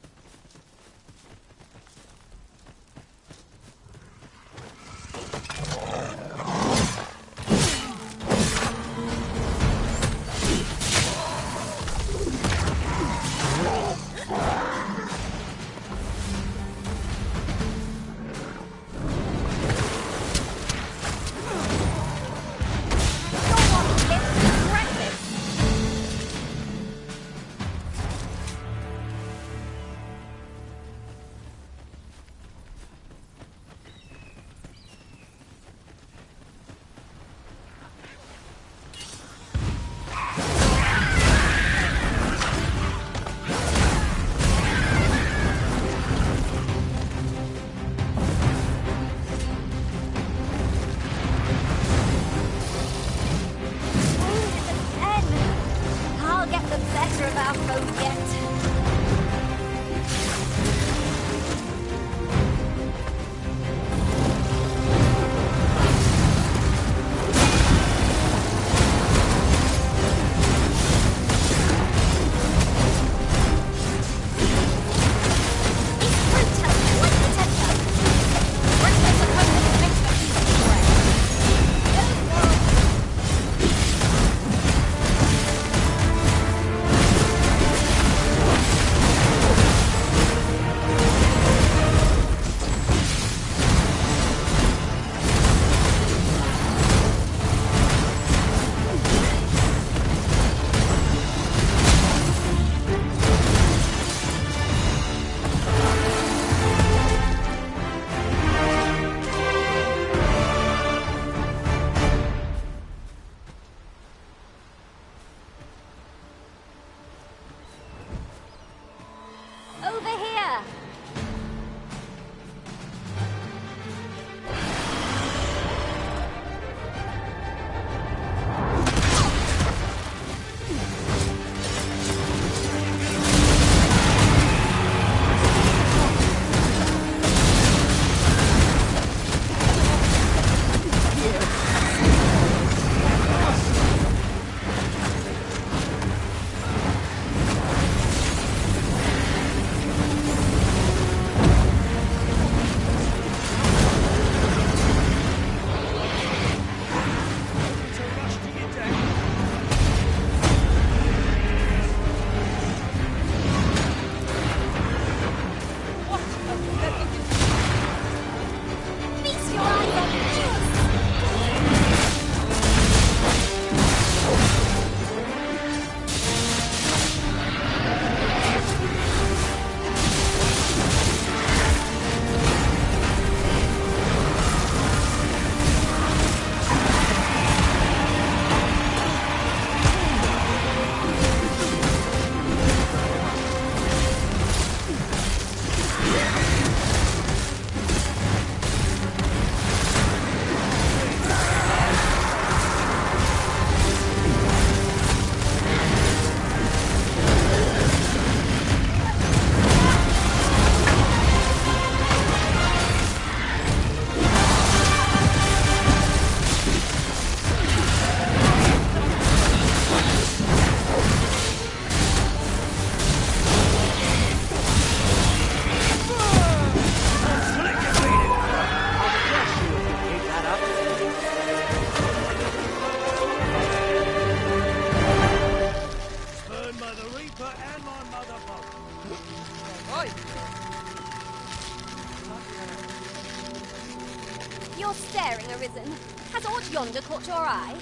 You're staring, Arisen. Has aught yonder caught your eye?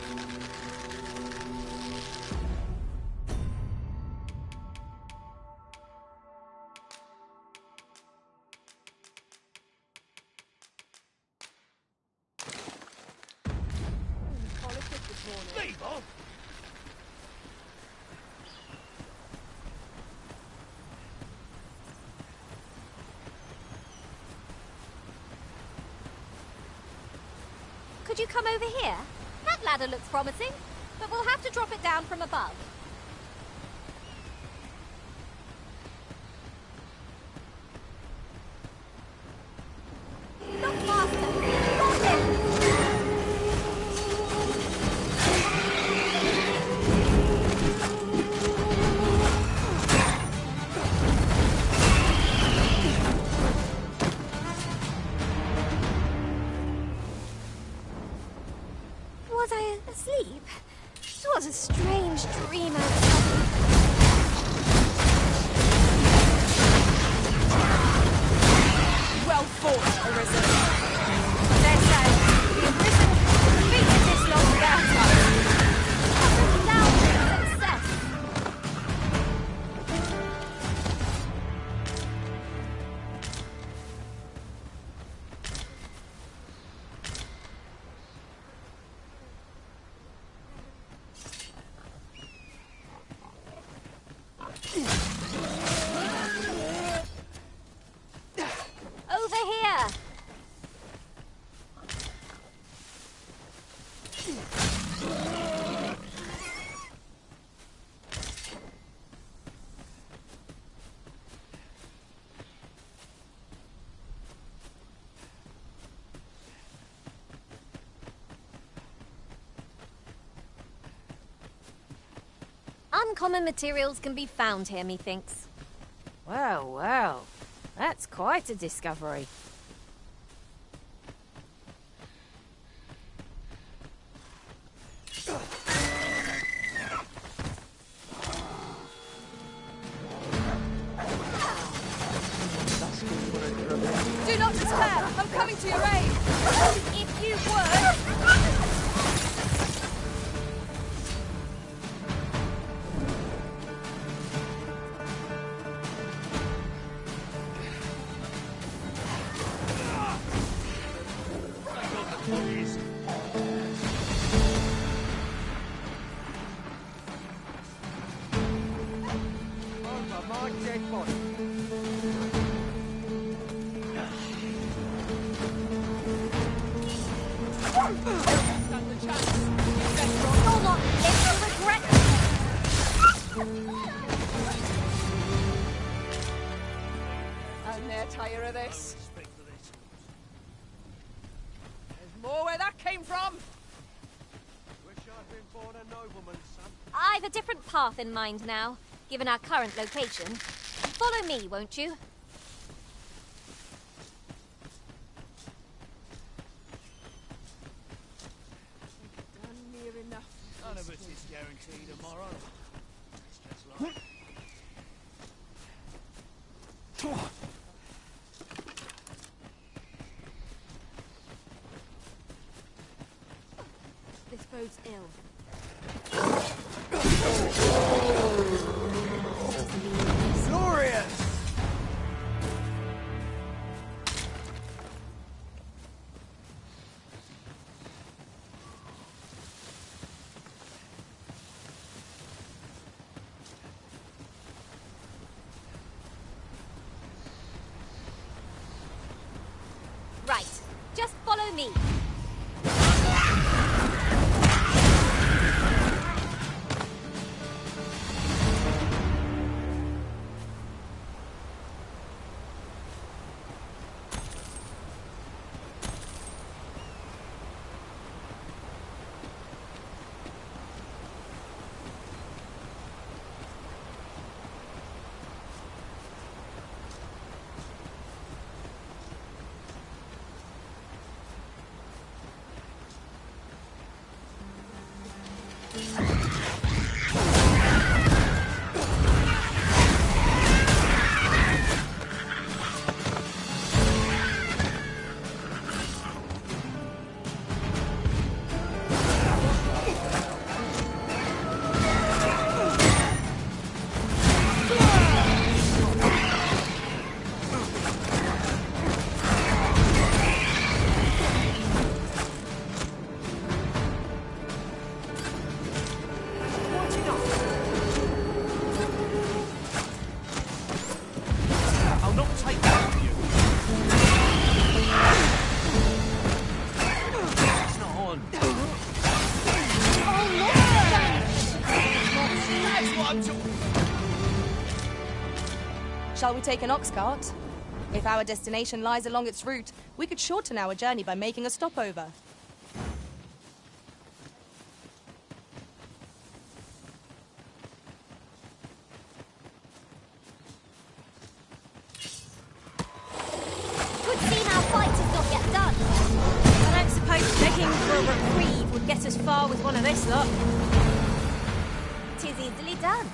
Leave off! Could you come over here? That ladder looks promising, but we'll have to drop it down from above. Look faster! Got him! Was I asleep? It was a strange dream I was having. Well fought, Arisen. They say the Arisen defeated this long battle. A resounding success. Over here! Uncommon materials can be found here, methinks. Well, well. That's quite a discovery. Do not despair! I'm coming to your aid! If you would! Over my dead body. You'll not live to regret I'm near tired of this. There's more where that came from. Wish I'd been born a nobleman, son. I've a different path in mind now, given our current location. Follow me, won't you? Done near enough. None of it is guaranteed tomorrow. It's just like... This bodes ill. Glorious! Right, just follow me. Shall we take an ox cart? If our destination lies along its route, we could shorten our journey by making a stopover. Good seeing our fight is not yet done. I don't suppose begging for a reprieve would get us far with one of this lot. 'Tis easily done.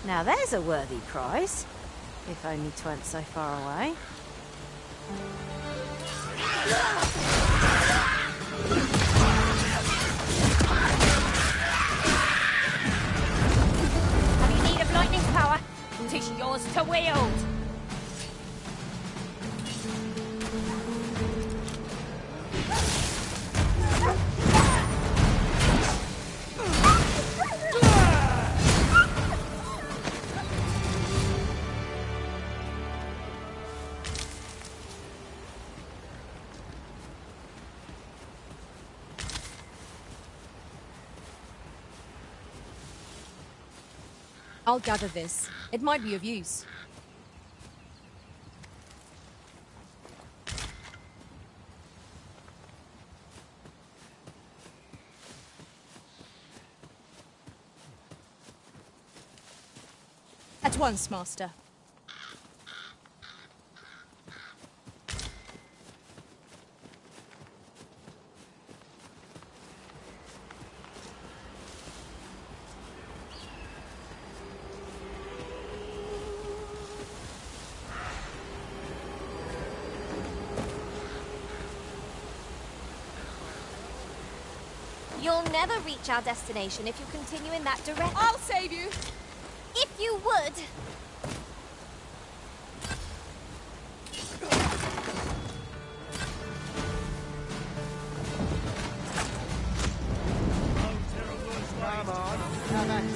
Now there's a worthy prize. If only 'tweren't so far away. Have you need of lightning power? 'Tis yours to wield. I'll gather this. It might be of use. At once, Master. You'll never reach our destination if you continue in that direction. I'll save you! If you would! Come on, have at it.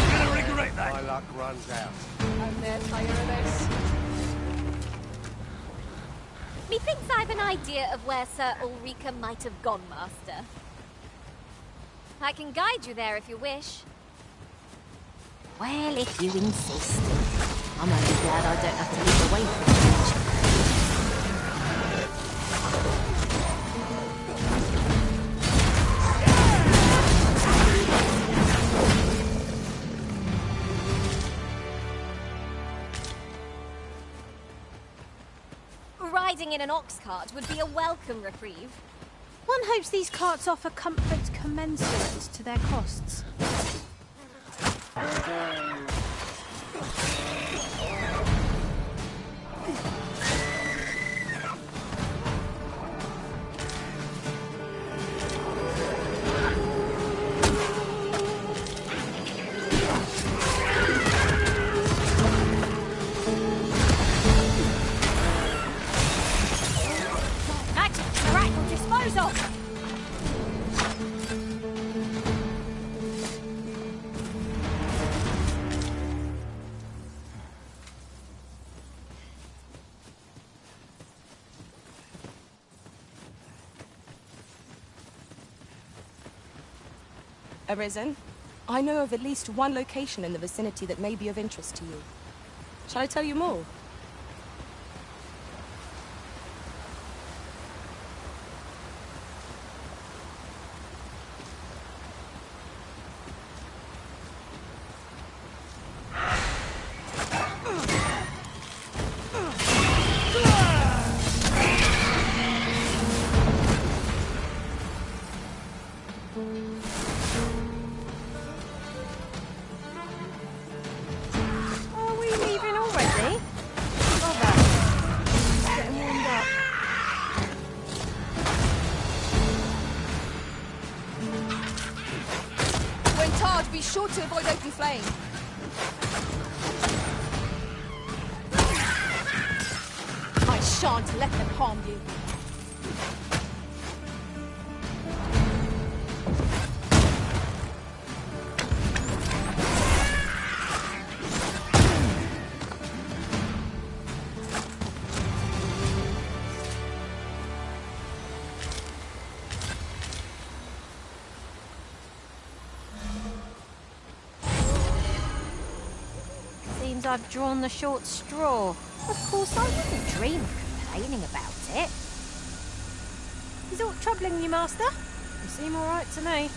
You're gonna regret that. My luck runs out. I'm there tired of this. Methinks I've an idea of where Sir Ulrika might have gone, Master. I can guide you there if you wish. Well, if you insist. I'm only glad I don't have to live away from the Riding in an ox cart would be a welcome reprieve. One hopes these carts offer comfort commensurate to their costs. Arisen, I know of at least one location in the vicinity that may be of interest to you. Shall I tell you more? Are we leaving already? to avoid open flame. I shan't let them harm you. Seems I've drawn the short straw. Of course, I wouldn't dream of complaining about it. Is aught troubling you, Master? You seem all right to me.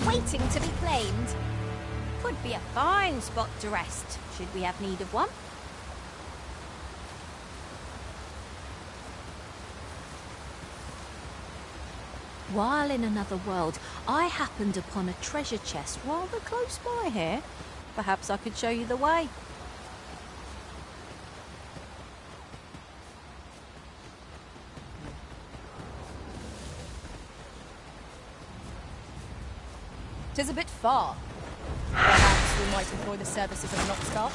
Waiting to be claimed. Could be a fine spot to rest, should we have need of one. While in another world, I happened upon a treasure chest rather close by here. Perhaps I could show you the way. 'Tis a bit far. Perhaps we might employ the services of an ox cart.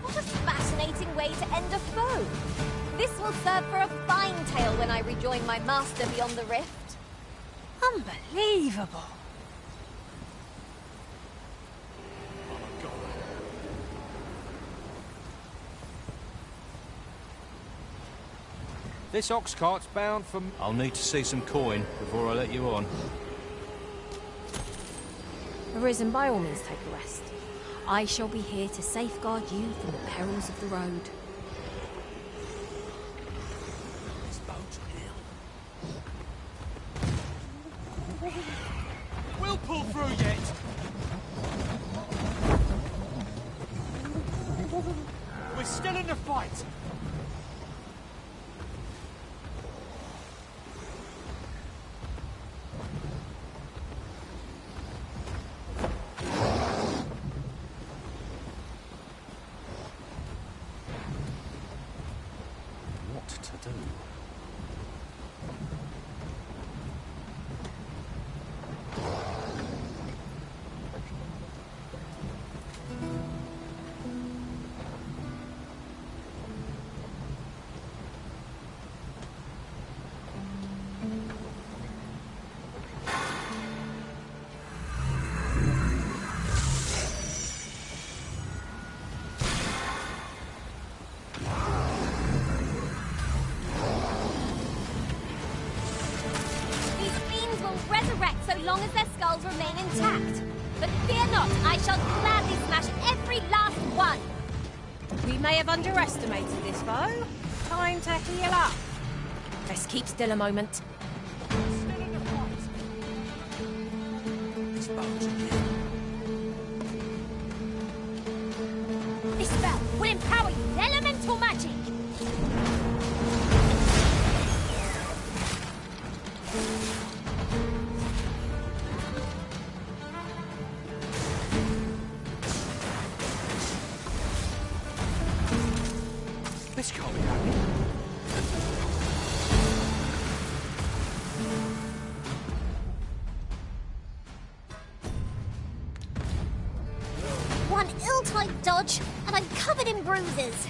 What a fascinating way to end a foe. This will serve for a fine tale when I rejoin my master beyond the rift. Unbelievable. This ox cart's bound for... I'll need to see some coin before I let you on. Arisen, by all means take a rest. I shall be here to safeguard you from the perils of the road. This boat's ill. We'll pull through yet. We're still in the fight. Long as their skulls remain intact. But fear not, I shall gladly smash every last one. We may have underestimated this foe. Time to heal up. Let's keep still a moment. This spell will empower you with elemental magic. This can't be happening. tight dodge, and I'm covered in bruises.